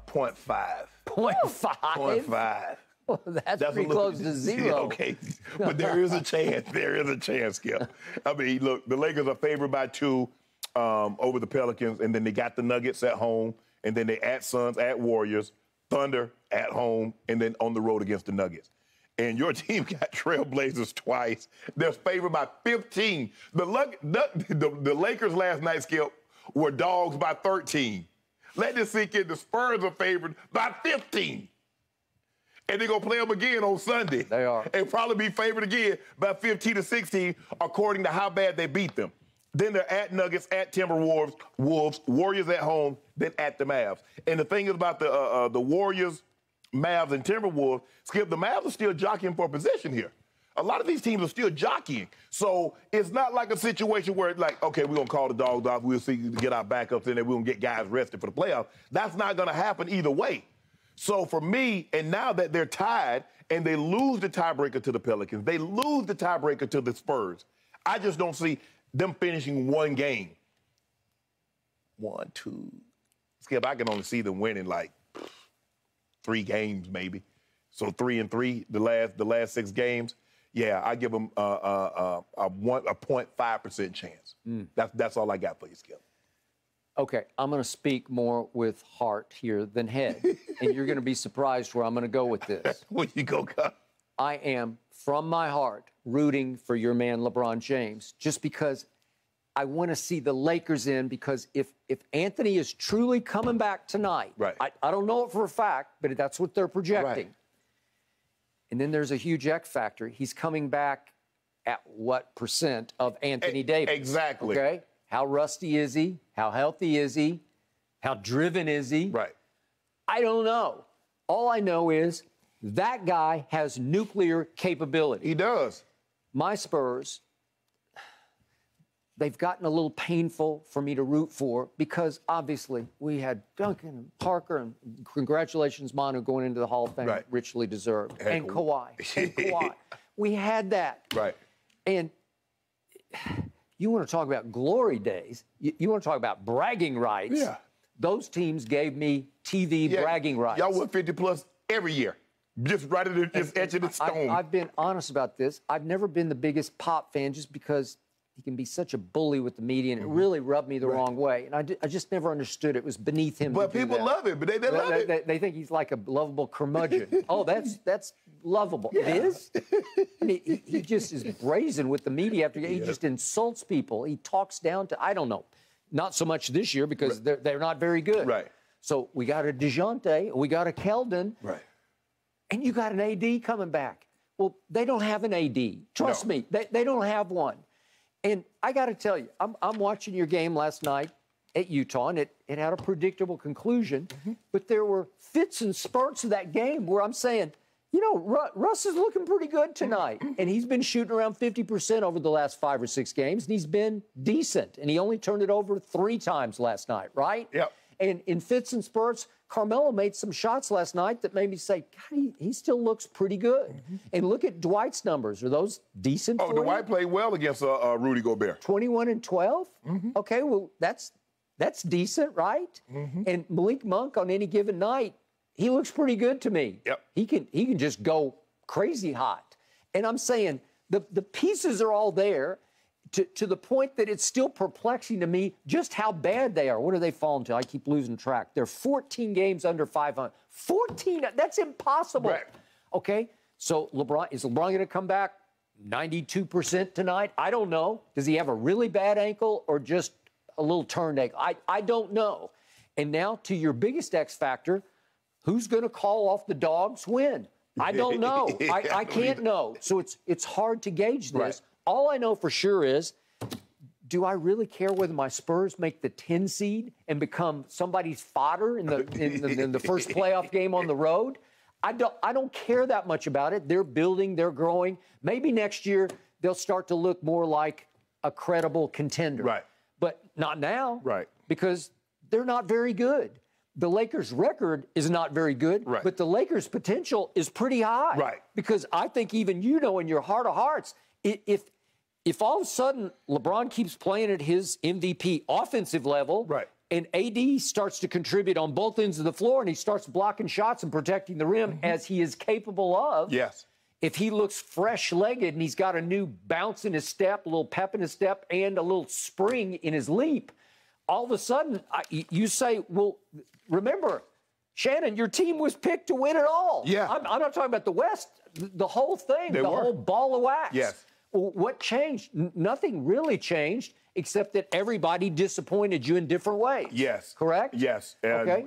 0.5. 0.5? 0.5. Well, that's pretty close to zero. Yeah, okay, but there is a chance. There is a chance, Skip. I mean, look, the Lakers are favored by 2 over the Pelicans, and then they got the Nuggets at home, and then they at Suns, at Warriors, Thunder at home, and then on the road against the Nuggets. And your team got Trailblazers twice. They're favored by 15. The Lakers last night, Skip, were dogs by 13. Let this sink in. The Spurs are favored by 15. And they're going to play them again on Sunday. They are. And probably be favored again by 15 to 16, according to how bad they beat them. Then they're at Nuggets, at Timberwolves, Warriors at home, then at the Mavs. And the thing is about the Warriors, Mavs, and Timberwolves, Skip, the Mavs are still jockeying for position here. A lot of these teams are still jockeying. So it's not like a situation where it's like, okay, we're going to call the dogs off. We'll see, get our backups in there. We're going to get guys rested for the playoffs. That's not going to happen either way. So for me, and now that they're tied and they lose the tiebreaker to the Pelicans, they lose the tiebreaker to the Spurs, I just don't see them finishing one game. 1, 2. Skip, I can only see them winning like 3 games maybe. So 3-3, the last 6 games. Yeah, I give them a 0.5% chance. That's all I got for you, Skip. Okay, I'm going to speak more with heart here than head, and you're going to be surprised where I'm going to go with this. Where you go, God? I am, from my heart, rooting for your man LeBron James, just because I want to see the Lakers in, because if Anthony is truly coming back tonight, right. I don't know it for a fact, but that's what they're projecting. Right. And then there's a huge X factor. He's coming back at what % of Anthony Davis? Exactly. Okay? How rusty is he? How healthy is he? How driven is he? Right. I don't know. All I know is that guy has nuclear capability. He does. My Spurs, they've gotten a little painful for me to root for because, obviously, we had Duncan and Parker, and congratulations, Manu, going into the Hall of Fame, right. richly deserved, and Kawhi. And Kawhi. We had that. Right. And you want to talk about glory days, you want to talk about bragging rights. Yeah. Those teams gave me TV bragging rights. Y'all win 50-plus every year. Just right at the edge of the stone. I've been honest about this. I've never been the biggest Pop fan just because he can be such a bully with the media, and it really rubbed me the wrong way. And I just never understood it was beneath him. But people love it. But they love it. They think he's like a lovable curmudgeon. Oh, that's lovable. Yeah. It is? I mean, he just is brazen with the media after he just insults people. He talks down to, I don't know, not so much this year because they're not very good. Right. So we got a DeJounte, we got a Keldon. Right. And you got an AD coming back. Well, they don't have an AD. Trust me, they don't have one. And I got to tell you, I'm watching your game last night at Utah, and it had a predictable conclusion. But there were fits and spurts of that game where I'm saying, you know, Russ is looking pretty good tonight. And he's been shooting around 50% over the last 5 or 6 games, and he's been decent. And he only turned it over 3 times last night, right? Yep. And in fits and spurts, Carmelo made some shots last night that made me say, God, he still looks pretty good. And look at Dwight's numbers. Are those decent for you? Dwight played well against Rudy Gobert. 21 and 12? Okay, well, that's decent, right? And Malik Monk on any given night, he looks pretty good to me. Yep. He can just go crazy hot. And I'm saying the pieces are all there to the point that it's still perplexing to me just how bad they are. What do they fall into? I keep losing track. They're 14 games under 500. 14? That's impossible. Right. Okay, so is LeBron going to come back 92% tonight? I don't know. Does he have a really bad ankle or just a little turned ankle? I don't know. And now to your biggest X factor, who's going to call off the dogs when? I don't know. I can't know. So it's hard to gauge this. Right. All I know for sure is, do I really care whether my Spurs make the 10 seed and become somebody's fodder in the first playoff game on the road? I don't care that much about it. They're building, they're growing. Maybe next year they'll start to look more like a credible contender. Right. But not now. Right. Because they're not very good. The Lakers' record is not very good, but the Lakers' potential is pretty high. Right. Because I think even you know in your heart of hearts, if all of a sudden LeBron keeps playing at his MVP offensive level, And AD starts to contribute on both ends of the floor, and he starts blocking shots and protecting the rim as he is capable of. Yes. If he looks fresh-legged and he's got a new bounce in his step, a little pep in his step, and a little spring in his leap, all of a sudden you say, well, remember, Shannon, your team was picked to win it all. Yeah. I'm not talking about the West, the whole thing, whole ball of wax. Yes. Well, what changed? Nothing really changed, except that everybody disappointed you in different ways. Yes. Correct? Yes. Okay.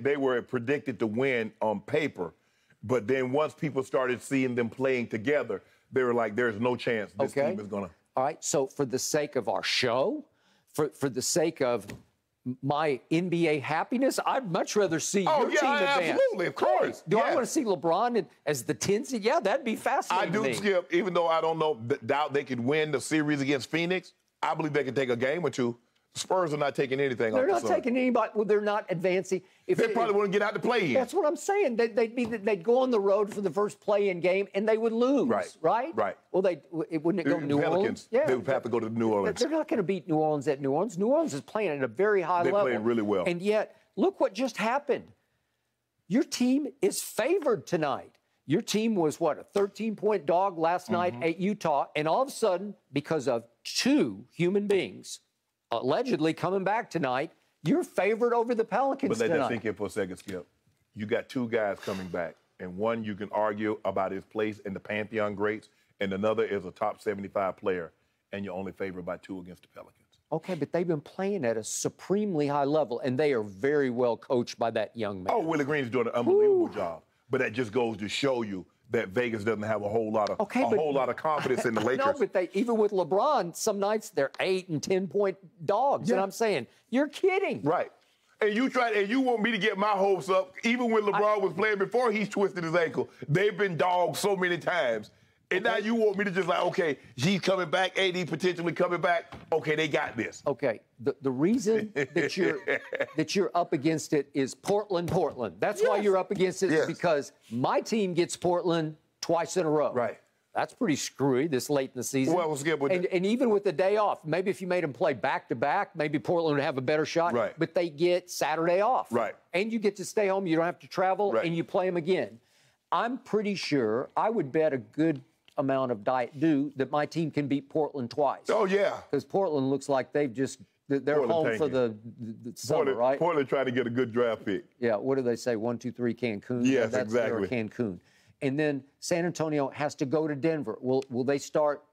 They were predicted to win on paper, but then once people started seeing them playing together, they were like, there's no chance this team is going to. All right. So for the sake of our show, for the sake of my NBA happiness, I'd much rather see your team advance. Absolutely, of course. Do I want to see LeBron as the 10 seed? Yeah, that'd be fascinating. I do, Skip. Even though I don't doubt they could win the series against Phoenix, I believe they could take a game or two. The Spurs are not taking anything off the Suns. They're not taking anybody. Well, they're not advancing. They probably wouldn't get out to play in. That's what I'm saying. They'd go on the road for the first play-in game, and they would lose. Right? Right. Well, wouldn't it go to New Orleans? Yeah. They would have to go to New Orleans. They're not going to beat New Orleans at New Orleans. New Orleans is playing at a very high level. They're playing really well. And yet, look what just happened. Your team is favored tonight. Your team was, what, a 13-point dog last night at Utah, and all of a sudden, because of two human beings allegedly coming back tonight, you're favored over the Pelicans tonight. But let that sink in for a second, Skip. You got two guys coming back, and one you can argue about his place in the Pantheon greats, and another is a top 75 player, and you're only favored by 2 against the Pelicans. Okay, but they've been playing at a supremely high level, and they are very well coached by that young man. Oh, Willie Green is doing an unbelievable job. But that just goes to show you that Vegas doesn't have a whole lot of confidence in the Lakers. No, but even with LeBron, some nights they're 8 and 10-point dogs. Yeah. And I'm saying, you're kidding. Right. And you want me to get my hopes up, even when LeBron was playing before he twisted his ankle. They've been dogs so many times. And now you want me to just like, okay, he's coming back, AD potentially coming back. Okay, they got this. Okay, the reason that you're up against it is Portland. That's why you're up against it, is because my team gets Portland twice in a row. Right. That's pretty screwy this late in the season. Well, we'll skip with and even with the day off, maybe if you made them play back-to-back, maybe Portland would have a better shot. Right. But they get Saturday off. Right. And you get to stay home. You don't have to travel, and you play them again. I'm pretty sure I would bet a good amount of Diet Dew that my team can beat Portland twice. Oh, yeah. Because Portland looks like they're Portland home for the summer, right? Portland trying to get a good draft pick. Yeah, what do they say? 1, 2, 3, Cancun? Yes, That's exactly. Cancun. And then San Antonio has to go to Denver. Will they start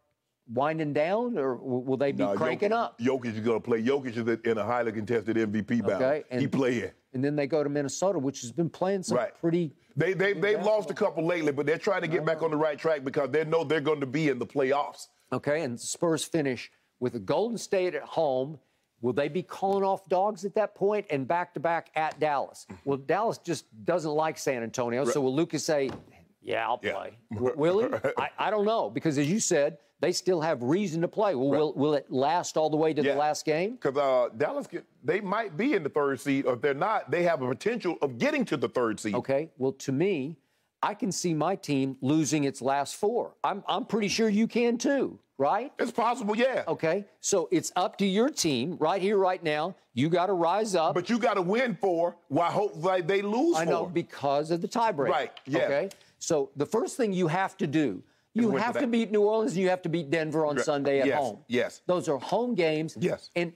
winding down, or will they be cranking up? Jokic is going to play. Jokic is in a highly contested MVP battle. Okay. He playing. And then they go to Minnesota, which has been playing some pretty... They've lost a couple lately, but they're trying to get back on the right track because they know they're going to be in the playoffs. Okay, and the Spurs finish with a Golden State at home. Will they be calling off dogs at that point and back-to-back at Dallas? Well, Dallas just doesn't like San Antonio, so will Lucas say, yeah, I'll play? Will he? I don't know, because as you said, they still have reason to play. Well, will it last all the way to the last game? Because Dallas, they might be in the 3rd seed, or if they're not, they have a potential of getting to the 3rd seed. Okay, well, to me, I can see my team losing its last 4. I'm pretty sure you can too, right? It's possible, yeah. Okay, so it's up to your team right here, right now. You got to rise up. But you got to win 4 while hopefully they lose 4. I know, because of the tiebreak. Right, yeah. Okay, so the first thing you have to do, you have to beat New Orleans and you have to beat Denver on Sunday at home. Yes. Those are home games. Yes. And,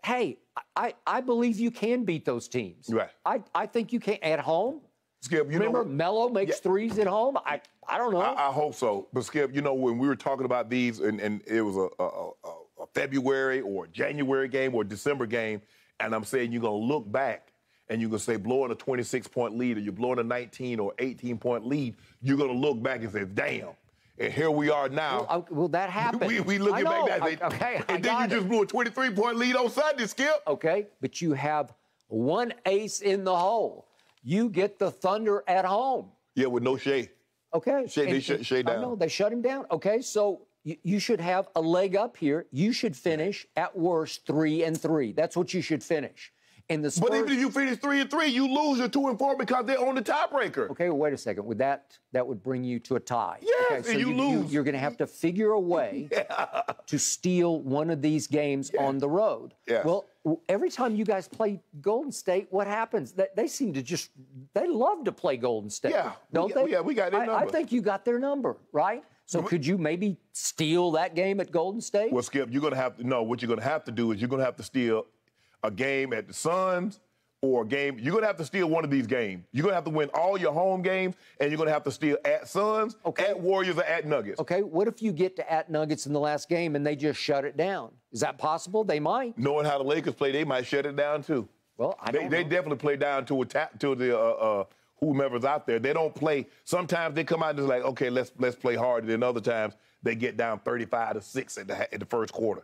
hey, I believe you can beat those teams. Right. I think you can at home. Skip, remember Melo makes threes at home? I don't know. I hope so. But, Skip, when we were talking about these and it was a February or January game or December game, and I'm saying you're going to look back and you're going to say blowing a 26-point lead or you're blowing a 19 or 18-point lead, you're going to look back and say, damn. And here we are now. Well, that happened. we looking back now. And then you just blew a 23-point lead on Sunday, Skip. Okay, but you have one ace in the hole. You get the Thunder at home. Yeah, with no Shea. Okay. They shut Shea down. I know, they shut him down. Okay, so you should have a leg up here. You should finish, at worst, 3-3. That's what you should finish. And the Spurs, but even if you finish 3-3, you lose your 2-4 because they're on the tiebreaker. Okay, well, wait a second. With that would bring you to a tie. Yes, okay, so and you lose. You're going to have to figure a way to steal one of these games on the road. Yes. Well, every time you guys play Golden State, what happens? They seem to they love to play Golden State. Yeah. Don't they? Yeah, we got their number. I think you got their number, right? So could you maybe steal that game at Golden State? Well, Skip, you're going to have to know what you're going to have to do is you're going to have to steal a game at the Suns or a game. You're going to have to steal one of these games. You're going to have to win all your home games, and you're going to have to steal at Suns, at Warriors, or at Nuggets. Okay, what if you get to at Nuggets in the last game and they just shut it down? Is that possible? They might. Knowing how the Lakers play, they might shut it down too. Well, they definitely play down to the whomever's out there. They don't play. Sometimes they come out and just like, okay, let's play harder. Then other times they get down 35-6 in the first quarter.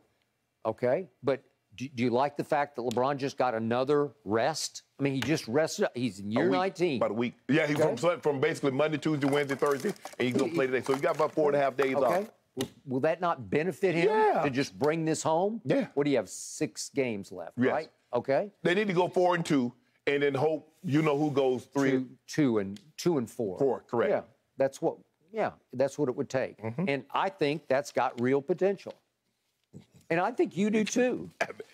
Okay, but do you like the fact that LeBron just got another rest? I mean, he just rested. He's in year 19. About a week. Yeah, he's from basically Monday, Tuesday, Wednesday, Thursday, and he's going to play today. So he got about 4.5 days off. Will that not benefit him to just bring this home? Yeah. What do you have, 6 games left, yes. right? Okay. They need to go 4-2, and then hope who goes 3. 2 and 4. 4, correct. Yeah, that's what it would take. Mm-hmm. And I think that's got real potential. And I think you do too.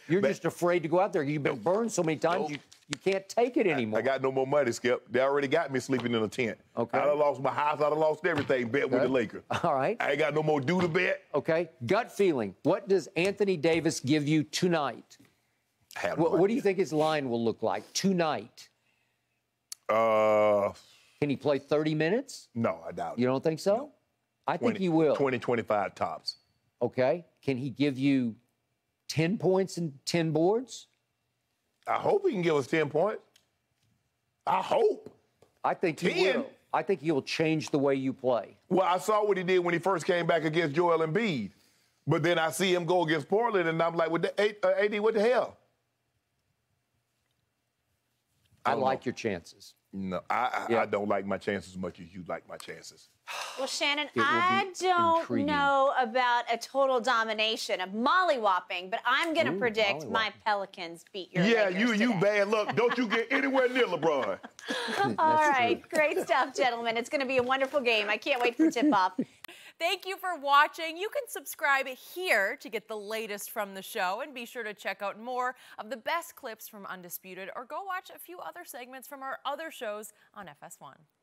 You're just afraid to go out there. You've been burned so many times, you can't take it anymore. I got no more money, Skip. They already got me sleeping in a tent. Okay. I done lost my house. I done lost everything bet with the Lakers. All right. I ain't got no more due to bet. Okay. Gut feeling. What does Anthony Davis give you tonight? What do you think his line will look like tonight? Can he play 30 minutes? No, I doubt it. You don't think so? No. I think he will. 20, 25 tops. Okay. Can he give you 10 points and 10 boards? I hope he can give us 10 points. I hope. I think he will. I think he'll change the way you play. Well, I saw what he did when he first came back against Joel Embiid. But then I see him go against Portland, and I'm like, AD, what the hell? I like your chances. No, I don't like my chances as much as you like my chances. Well, Shannon, I don't know about a total domination of mollywopping, but I'm going to predict my Pelicans beat your Lakers you today. bad luck. Don't you get anywhere near LeBron. All right, great stuff, gentlemen. It's going to be a wonderful game. I can't wait for tip-off. Thank you for watching. You can subscribe here to get the latest from the show, and be sure to check out more of the best clips from Undisputed, or go watch a few other segments from our other shows on FS1.